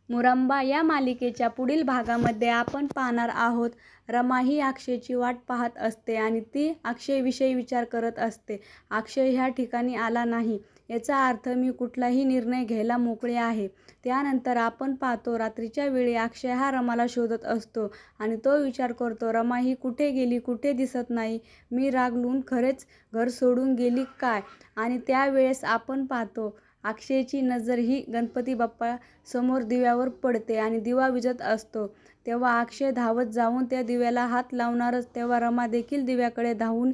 मुरंबा या मालिकेच्या पुढील भागामध्ये आपण पाहणार आहोत. रमा ही अक्षयची वाट पाहत असते आणि ती अक्षयविषयी विचार करत असते. अक्षय ह्या ठिकाणी आला नाही याचा अर्थ मी कुठलाही निर्णय घ्यायला मोकळे आहे. त्यानंतर आपण पाहतो रात्रीच्या वेळी अक्षय हा रमाला शोधत असतो आणि तो विचार करतो, रमा ही कुठे गेली, कुठे दिसत नाही. मी रागवून खरेच घर सोडून गेली काय? आणि त्यावेळेस आपण पाहतो अक्षयची नजर ही गणपती बाप्पा समोर दिव्यावर पडते आणि दिवा विझत असतो. तेव्हा अक्षय धावत जाऊन त्या दिव्याला हात लावणारच तेव्हा रमा देखील दिव्याकडे धावून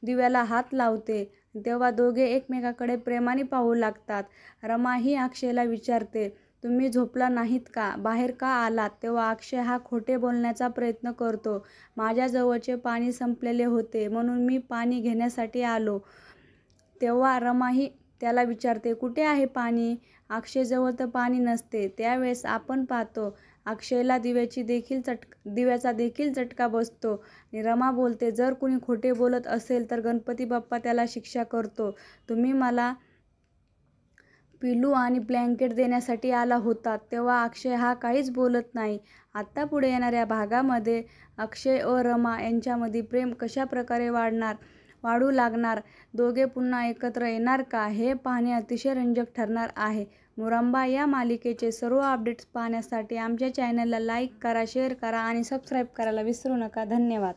दिव्याला हात लावते. तेव्हा दोघे एकमेकाकडे प्रेमाने पाहू लागतात. रमा ही अक्षयला विचारते, तुम्ही झोपला नाहीत का? बाहेर का आलात? तेव्हा अक्षय हा खोटे बोलण्याचा प्रयत्न करतो. माझ्या जवळचे पाणी संपलेले होते म्हणून मी पाणी घेण्यासाठी आलो. तेव्हा रमा ही त्याला विचारते, कुठे आहे पाणी? अक्षयजवळ तर पाणी नसते. त्यावेळेस आपण पाहतो अक्षयला दिव्याचा देखील चटका बसतो. रमा बोलते, जर कुणी खोटे बोलत असेल तर गणपती बाप्पा त्याला शिक्षा करतो. तुम्ही मला पिलू आणि ब्लँकेट देण्यासाठी आला होतात. तेव्हा अक्षय हा काहीच बोलत नाही. आता पुढे येणाऱ्या भागामध्ये अक्षय व रमा यांच्यामध्ये प्रेम कशा प्रकारे वाढू लागणार, दोघे पुन्हा एकत्र येणार का, हे पाहणे अतिशय रंजक ठरणार आहे. मुरंबा या मालिकेचे सर्व अपडेट्स पाहण्यासाठी आमच्या चॅनलला लाईक करा, शेअर करा आणि सबस्क्राईब करायला विसरू नका. धन्यवाद.